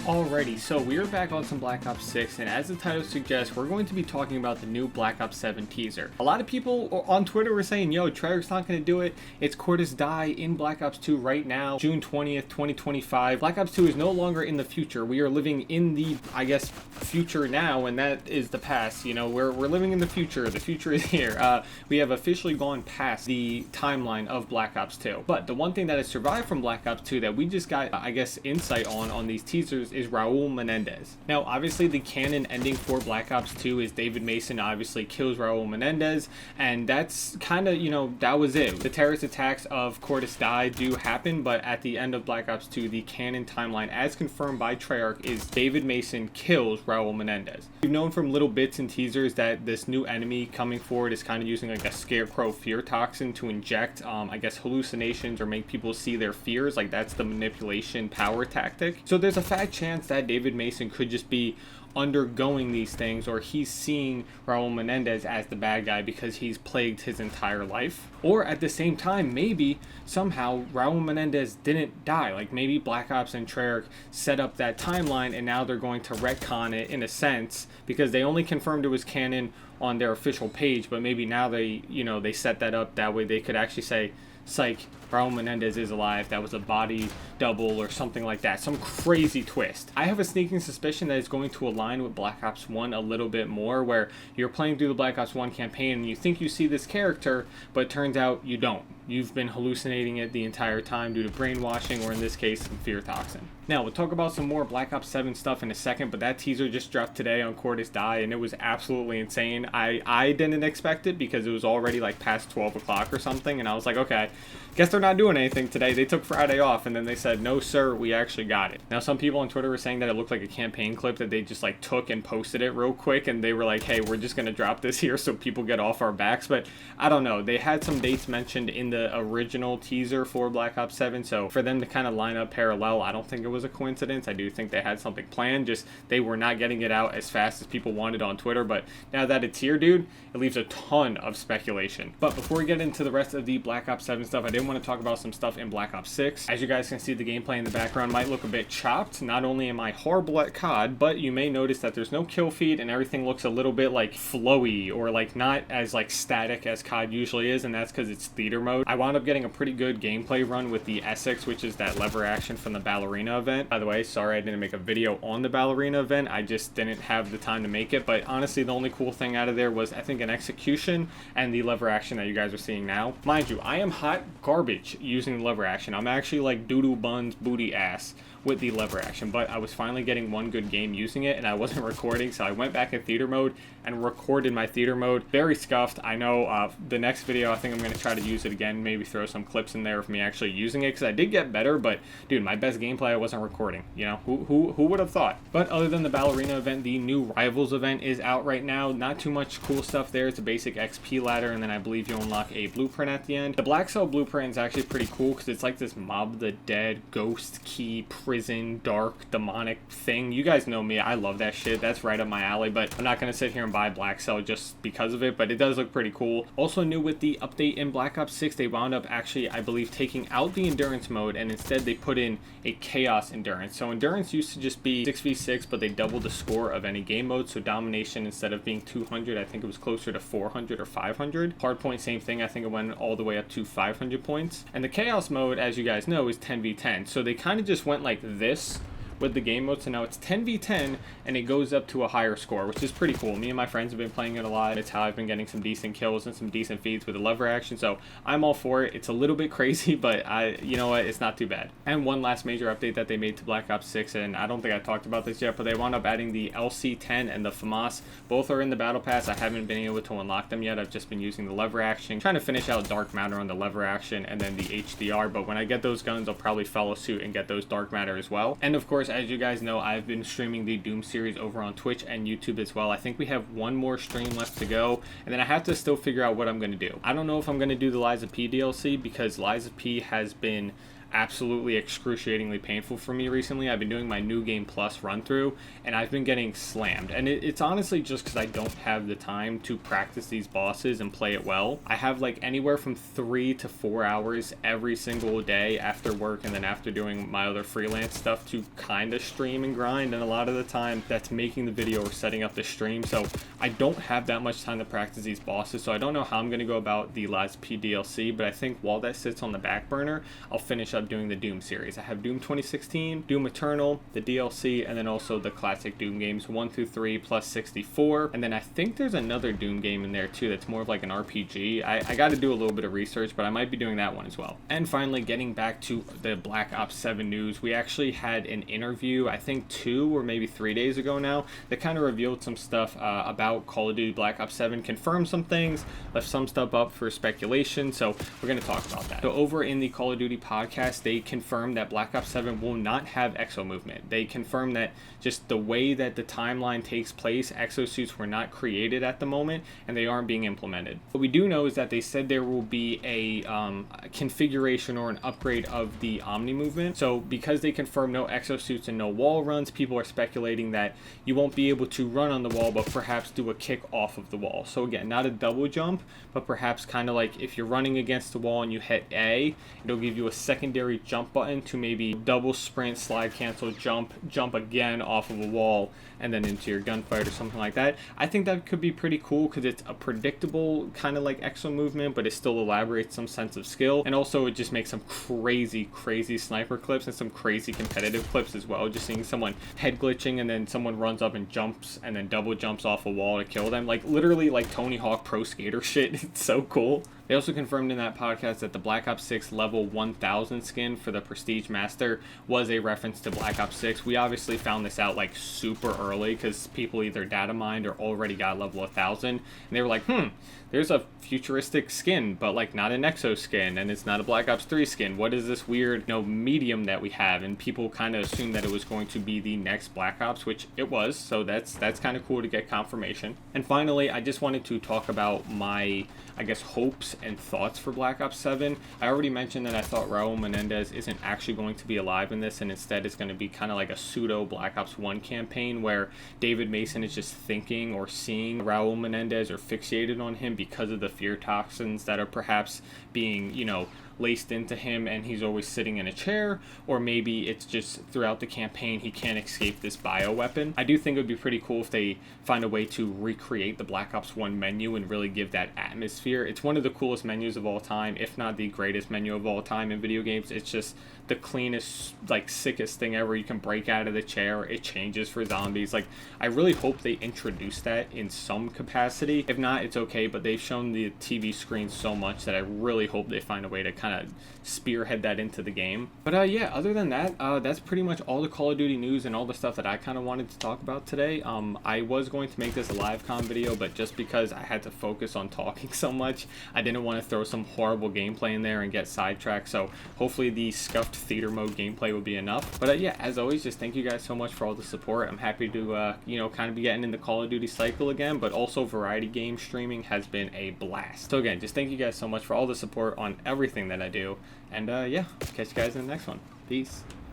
Alrighty, so we are back on some Black Ops 6, and as the title suggests, we're going to be talking about the new Black Ops 7 teaser. A lot of people on Twitter were saying, yo, Treyarch's not going to do it. It's Cortus Die in Black Ops 2 right now, June 20th, 2025. Black Ops 2 is no longer in the future. We are living in the, I guess, future now, and that is the past. You know, we're living in the future. The future is here. We have officially gone past the timeline of Black Ops 2. But the one thing that has survived from Black Ops 2 that we just got, I guess, insight on these teasers is Raul Menendez. Now, obviously, the canon ending for Black Ops 2 is David Mason obviously kills Raul Menendez, and that's kind of, you know, that was it. The terrorist attacks of Cortus Die do happen, but at the end of Black Ops 2, the canon timeline, as confirmed by Treyarch, is David Mason kills Raul Menendez. We've known from little bits and teasers that this new enemy coming forward is kind of using like a scarecrow fear toxin to inject, I guess, hallucinations or make people see their fears. Like, that's the manipulation power tactic. So there's a fat chance that David Mason could just be undergoing these things, or he's seeing Raul Menendez as the bad guy because he's plagued his entire life. Or at the same time, maybe somehow Raul Menendez didn't die. Like, maybe Black Ops and Treyarch set up that timeline and now they're going to retcon it in a sense because they only confirmed it was canon on their official page, but maybe now they, you know, they set that up that way they could actually say, psych, Raul Menendez is alive. That was a body double or something like that. Some crazy twist. I have a sneaking suspicion that it's going to align with Black Ops 1 a little bit more, where you're playing through the Black Ops 1 campaign and you think you see this character, but it turns out you don't. You've been hallucinating it the entire time due to brainwashing, or in this case, some fear toxin. Now, we'll talk about some more Black Ops 7 stuff in a second, but that teaser just dropped today on Cortus Die, and it was absolutely insane. I didn't expect it because it was already like past 12 o'clock or something, and I was like, okay, guess they're not doing anything today. They took Friday off, and then they said, no sir, we actually got it. Now, some people on Twitter were saying that it looked like a campaign clip that they just like took and posted it real quick, and they were like, hey, we're just gonna drop this here so people get off our backs. But I don't know, they had some dates mentioned in the original teaser for Black Ops 7, so for them to kind of line up parallel, I don't think it was a coincidence. I do think they had something planned, just they were not getting it out as fast as people wanted on Twitter. But now that it's here, dude, it leaves a ton of speculation. But before we get into the rest of the Black Ops 7 stuff, I did want to talk about some stuff in Black Ops 6. As you guys can see, the gameplay in the background might look a bit chopped. Not only am I horrible at COD, but you may notice that there's no kill feed and everything looks a little bit like flowy, or like not as like static as COD usually is, and that's because it's theater mode. I wound up getting a pretty good gameplay run with the Essex, which is that lever action from the ballerina event. By the way, sorry I didn't make a video on the ballerina event. I just didn't have the time to make it, but honestly, the only cool thing out of there was, I think, an execution and the lever action that you guys are seeing now. Mind you, I am hot garbage using the lever action. I'm actually like doodle buns booty ass with the lever action, but I was finally getting one good game using it and I wasn't recording, so I went back in theater mode and recorded my theater mode. Very scuffed, I know. The next video, I think I'm going to try to use it again, maybe throw some clips in there of me actually using it, because I did get better, but dude, my best gameplay I wasn't recording, you know, who would have thought? But other than the ballerina event, the new Rivals event is out right now. Not too much cool stuff there. It's a basic XP ladder, and then I believe you unlock a blueprint at the end. The Black Cell blueprint is actually pretty cool because it's like this Mob of the Dead, ghost key, prison, dark, demonic thing. You guys know me, I love that shit. That's right up my alley, but I'm not going to sit here and buy Black Cell just because of it, but it does look pretty cool. Also new with the update in Black Ops 6, they wound up actually, I believe, taking out the endurance mode, and instead they put in a chaos endurance. So endurance used to just be 6v6, but they doubled the score of any game mode. So domination, instead of being 200, I think it was closer to 400 or 500. Hardpoint, same thing. I think it went all the way up to 500 points. And the chaos mode, as you guys know, is 10v10. So they kind of just went like this with the game mode, so now it's 10v10 and it goes up to a higher score, which is pretty cool. Me and my friends have been playing it a lot. It's how I've been getting some decent kills and some decent feeds with the lever action, so I'm all for it. It's a little bit crazy, but you know what, it's not too bad. And one last major update that they made to Black Ops 6, and I don't think I talked about this yet, but they wound up adding the LC-10 and the FAMAS. Both are in the battle pass. I haven't been able to unlock them yet. I've just been using the lever action, trying to finish out Dark Matter on the lever action and then the HDR, but when I get those guns, I'll probably follow suit and get those Dark Matter as well. And of course, as you guys know, I've been streaming the Doom series over on Twitch and YouTube as well. I think we have one more stream left to go, and then I have to still figure out what I'm going to do. I don't know if I'm going to do the Lies of P DLC, because Lies of P has been absolutely excruciatingly painful for me recently. I've been doing my New Game Plus run through, and I've been getting slammed. And it's honestly just because I don't have the time to practice these bosses and play it well. I have like anywhere from 3 to 4 hours every single day after work and then after doing my other freelance stuff to kind of stream and grind, and a lot of the time that's making the video or setting up the stream. So I don't have that much time to practice these bosses, so I don't know how I'm going to go about the Lies of P DLC, but I think while that sits on the back burner, I'll finish up doing the Doom series. I have Doom 2016, Doom Eternal, the DLC, and then also the classic Doom games 1 through 3 plus 64, and then I think there's another Doom game in there too that's more of like an RPG. I got to do a little bit of research, but I might be doing that one as well. And finally, getting back to the Black Ops 7 news, we actually had an interview, I think 2 or maybe 3 days ago now, that kind of revealed some stuff about Call of Duty Black Ops 7, confirmed some things, left some stuff up for speculation, so we're going to talk about that. So over in the Call of Duty podcast, they confirmed that Black Ops 7 will not have exo movement. They confirmed that just the way that the timeline takes place, exosuits were not created at the moment, and they aren't being implemented. What we do know is that they said there will be a configuration or an upgrade of the Omni movement. So because they confirmed no exosuits and no wall runs, people are speculating that you won't be able to run on the wall, but perhaps do a kick off of the wall. So again, not a double jump, but perhaps kind of like if you're running against the wall and you hit A, it'll give you a secondary jump button to maybe double sprint, slide cancel, jump again off of a wall, and then into your gunfight or something like that. I think that could be pretty cool because it's a predictable kind of like exo movement, but it still elaborates some sense of skill, and also it just makes some crazy sniper clips and some crazy competitive clips as well. Just seeing someone head glitching and then someone runs up and jumps and then double jumps off a wall to kill them, like literally like Tony Hawk Pro Skater shit. It's so cool. They also confirmed in that podcast that the Black Ops 6 level 1000 skin for the Prestige Master was a reference to Black Ops 6. We obviously found this out like super early because people either data mined or already got level 1000, and they were like, there's a futuristic skin, but like not an exo skin, and it's not a Black Ops 3 skin. What is this weird, medium that we have? And people kind of assumed that it was going to be the next Black Ops, which it was, so that's kind of cool to get confirmation. And finally, I just wanted to talk about my, I guess, hopes and thoughts for Black Ops 7. I already mentioned that I thought Raul Menendez isn't actually going to be alive in this, and instead it's going to be kind of like a pseudo Black Ops 1 campaign where David Mason is just thinking or seeing Raul Menendez or fixated on him because of the fear toxins that are perhaps being, laced into him, and he's always sitting in a chair, or maybe it's just throughout the campaign he can't escape this bioweapon. I do think it would be pretty cool if they find a way to recreate the Black Ops 1 menu and really give that atmosphere. It's one of the coolest menus of all time, if not the greatest menu of all time in video games. It's just the cleanest, like sickest thing ever. You can break out of the chair, it changes for zombies. Like, I really hope they introduce that in some capacity. If not, it's okay, but they've shown the TV screen so much that I really hope they find a way to kind of spearhead that into the game. But yeah, other than that, that's pretty much all the Call of Duty news and all the stuff that I kind of wanted to talk about today. I was going to make this a live com video, but just because I had to focus on talking so much, I didn't want to throw some horrible gameplay in there and get sidetracked. So hopefully the scuffed theater mode gameplay will be enough. But yeah, as always, just thank you guys so much for all the support. I'm happy to kind of be getting in the Call of Duty cycle again, but also variety game streaming has been a blast. So again, just thank you guys so much for all the support on everything that I do. And yeah, catch you guys in the next one. Peace.